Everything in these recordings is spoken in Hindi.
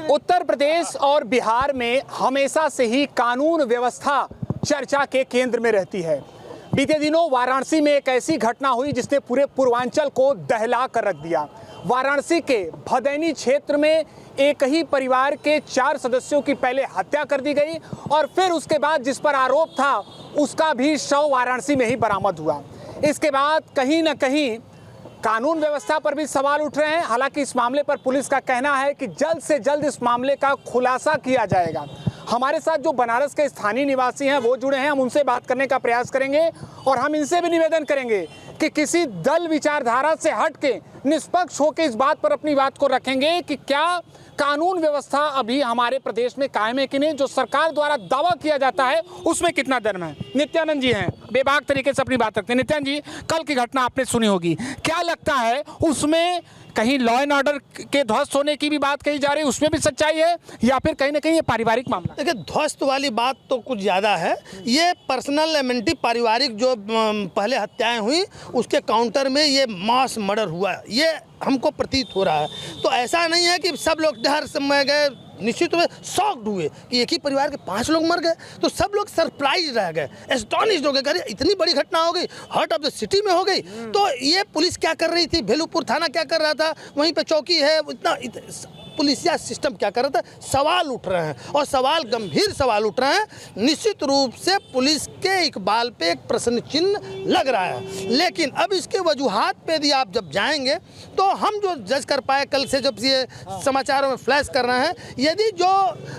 उत्तर प्रदेश और बिहार में हमेशा से ही कानून व्यवस्था चर्चा के केंद्र में रहती है। बीते दिनों वाराणसी में एक ऐसी घटना हुई जिसने पूरे पूर्वांचल को दहला कर रख दिया। वाराणसी के भदैनी क्षेत्र में एक ही परिवार के 4 सदस्यों की पहले हत्या कर दी गई और फिर उसके बाद जिस पर आरोप था उसका भी शव वाराणसी में ही बरामद हुआ। इसके बाद कहीं न कहीं कानून व्यवस्था पर भी सवाल उठ रहे हैं। हालांकि इस मामले पर पुलिस का कहना है कि जल्द से जल्द इस मामले का खुलासा किया जाएगा। हमारे साथ जो बनारस के स्थानीय निवासी हैं वो जुड़े हैं, हम उनसे बात करने का प्रयास करेंगे और हम इनसे भी निवेदन करेंगे कि किसी दल विचारधारा से हट के निष्पक्ष होकर इस बात पर अपनी बात को रखेंगे कि क्या कानून व्यवस्था अभी हमारे प्रदेश में कायम है कि नहीं। जो सरकार द्वारा दावा किया जाता है उसमें कितना दम है। नित्यानंद जी हैं, बेबाक तरीके से अपनी बात रखते हैं। नित्यानंद जी, कल की घटना आपने सुनी होगी, क्या लगता है उसमें कहीं लॉ एंड ऑर्डर के ध्वस्त होने की भी बात कही जा रही है, उसमें भी सच्चाई है या फिर कहीं ना कहीं ये पारिवारिक मामला? देखिए, ध्वस्त वाली बात तो कुछ ज़्यादा है। ये पर्सनल लेमेंटी पारिवारिक जो पहले हत्याएं हुई उसके काउंटर में ये मास मर्डर हुआ, ये हमको प्रतीत हो रहा है। तो ऐसा नहीं है कि सब लोग डर समय गए, निश्चित रूप से शॉक्ड हुए कि एक ही परिवार के 5 लोग मर गए। तो सब लोग सरप्राइज रह गए, एस्टॉनिश्ड हो गए, अरे इतनी बड़ी घटना हो गई, हार्ट ऑफ द सिटी में हो गई। तो ये पुलिस क्या कर रही थी, भेलूपुर थाना क्या कर रहा था, वहीं पे चौकी है, पुलिसिया सिस्टम क्या कर रहा था, सवाल उठ रहे हैं और सवाल गंभीर सवाल उठ रहे हैं। निश्चित रूप से पुलिस के इकबाल पे एक प्रश्न चिन्ह लग रहा है। लेकिन अब इसके वजूहात पे यदि आप जब जाएंगे तो हम जो जज कर पाए, कल से जब ये समाचारों में फ्लैश कर रहे हैं, यदि जो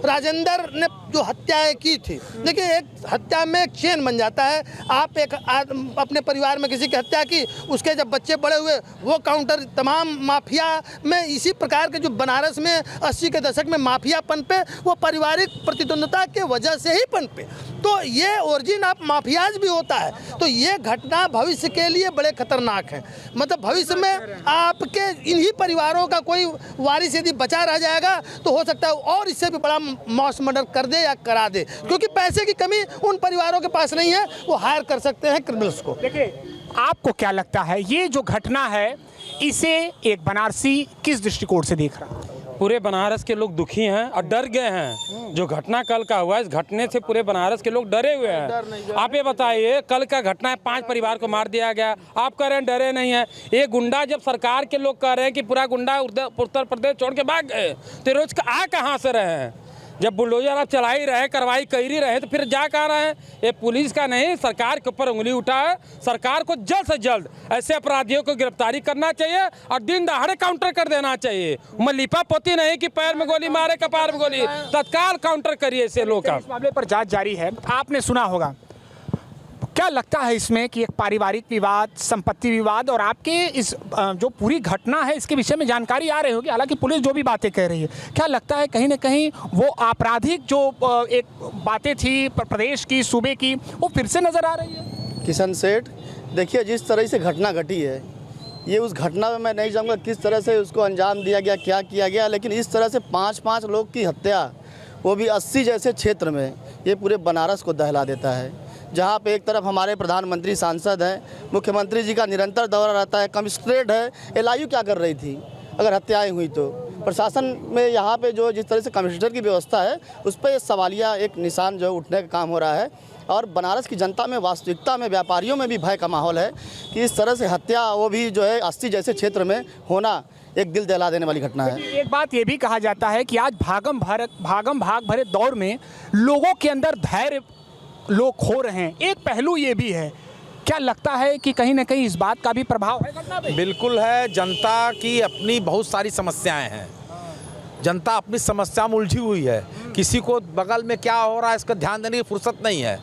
राजेंद्र ने जो हत्याएं की थी, देखिए एक हत्या में एक चेन बन जाता है। आप एक अपने परिवार में किसी की हत्या की, उसके जब बच्चे बड़े हुए वो काउंटर, तमाम माफिया में इसी प्रकार के जो बनारस में 80 के दशक में माफिया पनपे, वो पारिवारिक प्रतिद्वंदता के वजह से ही पनपे। तो ये ओरिजिन ऑफ माफियाज भी होता है। तो ये घटना भविष्य के लिए बड़े खतरनाक है। मतलब भविष्य में आपके इन्हीं परिवारों का कोई वारिस यदि बचा रह जाएगा तो हो सकता है और इससे भी बड़ा मास मर्डर कर दे या करा दे, क्योंकि पैसे की कमी उन परिवारों के पास नहीं है, वो हायर कर सकते हैं क्रिमिनल्स को। देखिए, आपको क्या लगता है ये जो घटना है इसे एक बनारसी किस दृष्टिकोण से देख रहा है? पूरे बनारस के लोग दुखी हैं और डर गए हैं। जो घटना कल का हुआ, इस घटने से पूरे बनारस के लोग डरे हुए हैं। आप ये बताइए, कल का घटना है, 5 परिवार को मार दिया गया, आप कह रहे हैं डरे नहीं है। ये गुंडा, जब सरकार के लोग कह रहे हैं कि पूरा गुंडा उत्तर प्रदेश छोड़ के भाग गए, तो रोज आ कहाँ से रहे हैं? जब बुलडोजर आप चला ही रहे, कार्रवाई कर ही रहे, तो फिर जा कहाँ रहे हैं? ये पुलिस का नहीं, सरकार के ऊपर उंगली उठा है। सरकार को जल्द से जल्द ऐसे अपराधियों को गिरफ्तारी करना चाहिए और दिन दहाड़े काउंटर कर देना चाहिए। मलिपा पोती नहीं कि पैर में गोली मारे, कपार में गोली, तत्काल काउंटर करिए ऐसे लोग का। इस मामले पर जांच जारी है, आपने सुना होगा। क्या लगता है इसमें कि एक पारिवारिक विवाद, संपत्ति विवाद और आपके इस जो पूरी घटना है इसके विषय में जानकारी आ रही होगी, हालांकि पुलिस जो भी बातें कह रही है, क्या लगता है कहीं ना कहीं वो आपराधिक जो एक बातें थी प्रदेश की, सूबे की, वो फिर से नजर आ रही है? किशन सेठ, देखिए जिस तरह से घटना घटी है, ये उस घटना में मैं नहीं जानूँगा किस तरह से उसको अंजाम दिया गया, क्या किया गया, लेकिन इस तरह से 5-5 लोग की हत्या, वो भी 80 जैसे क्षेत्र में, ये पूरे बनारस को दहला देता है। जहाँ पे एक तरफ हमारे प्रधानमंत्री सांसद हैं, मुख्यमंत्री जी का निरंतर दौरा रहता है, कमिश्नरेट है, LIU क्या कर रही थी अगर हत्याएं हुई तो? प्रशासन में यहाँ पे जो जिस तरह से कमिश्नर की व्यवस्था है उस पर सवालिया एक निशान जो उठने का काम हो रहा है। और बनारस की जनता में, वास्तविकता में, व्यापारियों में भी भय का माहौल है कि इस तरह से हत्या, वो भी जो है 80 जैसे क्षेत्र में होना, एक दिल दहला देने वाली घटना है। एक बात ये भी कहा जाता है कि आज भागम भाग भरे दौर में लोगों के अंदर धैर्य लोग खो रहे हैं, एक पहलू ये भी है। क्या लगता है कि कहीं ना कहीं इस बात का भी प्रभाव है घटना पे? बिल्कुल है। जनता की अपनी बहुत सारी समस्याएं हैं, जनता अपनी समस्या में उलझी हुई है। किसी को बगल में क्या हो रहा है इसका ध्यान देने की फुर्सत नहीं है।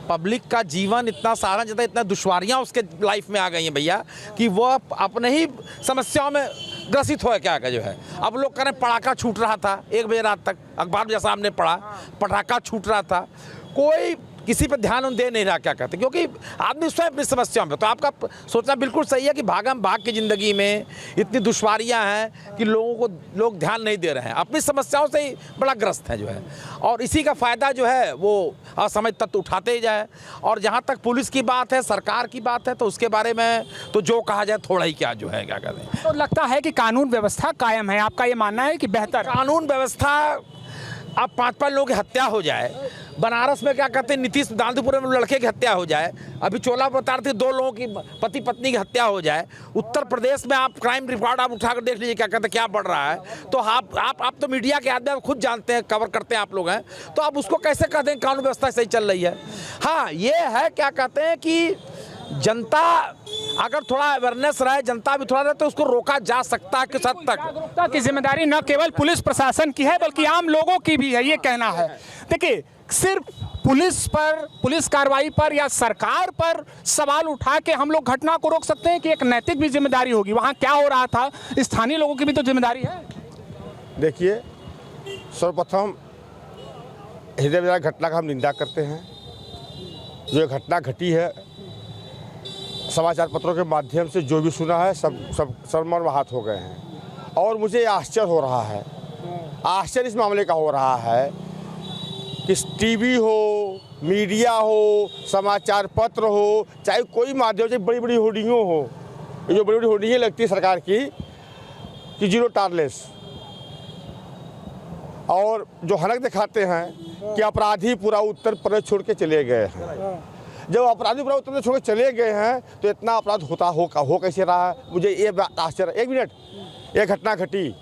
पब्लिक का जीवन इतना सारा ज़्यादा, इतना दुश्वारियाँ उसके लाइफ में आ गई हैं भैया कि वो अपने ही समस्याओं में ग्रसित हो क्या जो है। अब लोग कह रहे हैं पटाखा छूट रहा था 1 बजे रात तक, अखबार में जैसा हमने पढ़ा, पटाखा छूट रहा था। कोई किसी पर ध्यान दे नहीं रहा, क्या कहते हैं, क्योंकि आदमी स्वयं अपनी समस्याओं में, तो आपका सोचना बिल्कुल सही है कि भागम भाग की ज़िंदगी में इतनी दुश्वारियां हैं कि लोग ध्यान नहीं दे रहे हैं, अपनी समस्याओं से ही बड़ा ग्रस्त है जो है, और इसी का फ़ायदा जो है वो असामाजिक तत्व उठाते ही जाए। और जहाँ तक पुलिस की बात है, सरकार की बात है, तो उसके बारे में तो जो कहा जाए थोड़ा ही क्या जो है, क्या कहते हैं। तो लगता है कि कानून व्यवस्था कायम है, आपका ये मानना है कि बेहतर कानून व्यवस्था, अब 5-5 लोगों की हत्या हो जाए, बनारस में क्या कहते हैं नीतीश दांदीपुर में लड़के की हत्या हो जाए, अभी चोला बता रहे थे 2 लोगों की पति पत्नी की हत्या हो जाए, उत्तर प्रदेश में आप क्राइम रिकॉर्ड आप उठाकर देख लीजिए क्या कहते हैं, क्या बढ़ रहा है। तो आप तो मीडिया के आदमी, आप खुद जानते हैं, कवर करते हैं आप लोग हैं, तो आप उसको कैसे कहते हैं कानून व्यवस्था सही चल रही है। हाँ, ये है क्या कहते हैं कि जनता अगर थोड़ा अवेयरनेस रहे, जनता भी थोड़ा रहे, तो उसको रोका जा सकता है किस हद तक। जागरूकता की जिम्मेदारी न केवल पुलिस प्रशासन की है बल्कि आम लोगों की भी है, ये कहना है। देखिए, सिर्फ पुलिस पर, पुलिस कार्रवाई पर या सरकार पर सवाल उठा के हम लोग घटना को रोक सकते हैं कि एक नैतिक भी जिम्मेदारी होगी। वहाँ क्या हो रहा था, स्थानीय लोगों की भी तो जिम्मेदारी है। देखिए, सर्वप्रथम हृदय विदारक घटना का हम निंदा करते हैं। जो घटना घटी है, समाचार पत्रों के माध्यम से जो भी सुना है सब सर्वमर्माहत हो गए हैं, और मुझे आश्चर्य हो रहा है, आश्चर्य इस मामले का हो रहा है कि टीवी हो, मीडिया हो, समाचार पत्र हो, चाहे कोई माध्यम से बड़ी बड़ी होर्डिंगों हो, ये जो बड़ी बड़ी होर्डिंगें लगती है सरकार की कि जीरो टॉलरेंस, और जो हलक दिखाते हैं कि अपराधी पूरा उत्तर प्रदेश छोड़ के चले गए हैं। जब अपराधी पूरा उत्तर प्रदेश छोड़ के चले गए हैं तो इतना अपराध हो कैसे रहा है, मुझे ये बात आश्चर्य। 1 मिनट, ये घटना घटी,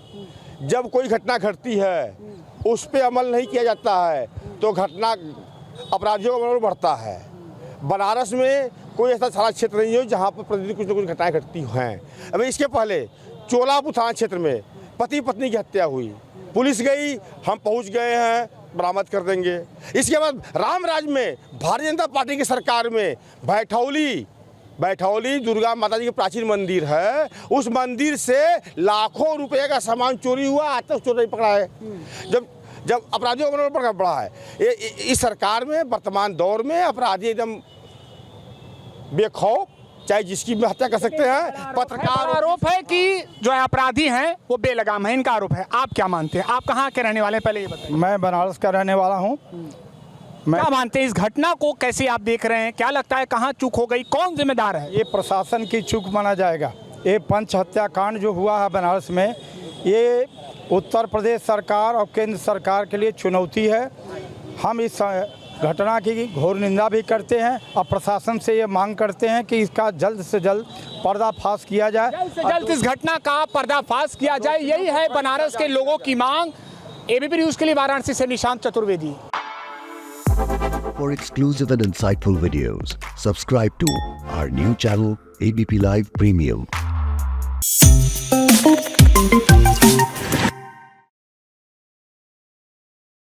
जब कोई घटना घटती है उस पर अमल नहीं किया जाता है तो घटना अपराधियों का मनोबल बढ़ता है। बनारस में कोई ऐसा थाना क्षेत्र नहीं है जहाँ पर प्रतिदिन कुछ न कुछ घटनाएं घटती हैं। अभी इसके पहले चोलापुर थाना क्षेत्र में पति पत्नी की हत्या हुई, पुलिस गई, हम पहुँच गए हैं, बरामद कर देंगे। इसके बाद रामराज में भारतीय जनता पार्टी की सरकार में बैठौली दुर्गा माता जी की प्राचीन मंदिर है, उस मंदिर से लाखों रुपए का सामान चोरी हुआ, आज तक चोर नहीं पकड़ा है। जब अपराधियों का मनोबल बढ़ा है, इस सरकार में वर्तमान दौर में अपराधी एकदम बेखौफ, चाहे जिसकी भी हत्या कर सकते हैं। पत्रकार आरोप है कि जो अपराधी हैं वो बेलगाम है, इनका आरोप है। आप क्या मानते हैं? आप कहाँ के रहने वाले हैं, पहले ये बताइए। मैं बनारस का रहने वाला हूँ। क्या मानते हैं, इस घटना को कैसे आप देख रहे हैं? क्या लगता है कहाँ चूक हो गई, कौन जिम्मेदार है? ये प्रशासन की चूक माना जाएगा। ये पंच हत्याकांड जो हुआ है बनारस में, ये उत्तर प्रदेश सरकार और केंद्र सरकार के लिए चुनौती है। हम इस घटना की घोर निंदा भी करते हैं और प्रशासन से ये मांग करते हैं कि इसका जल्द से जल्द पर्दाफाश किया जाए, जल्द से जल्द इस घटना का पर्दाफाश किया जाए, यही है बनारस के लोगों की मांग। एबीपी न्यूज़ के लिए वाराणसी से Nishant Chaturvedi. For exclusive and insightful videos, subscribe to our new channel ABP Live Premium.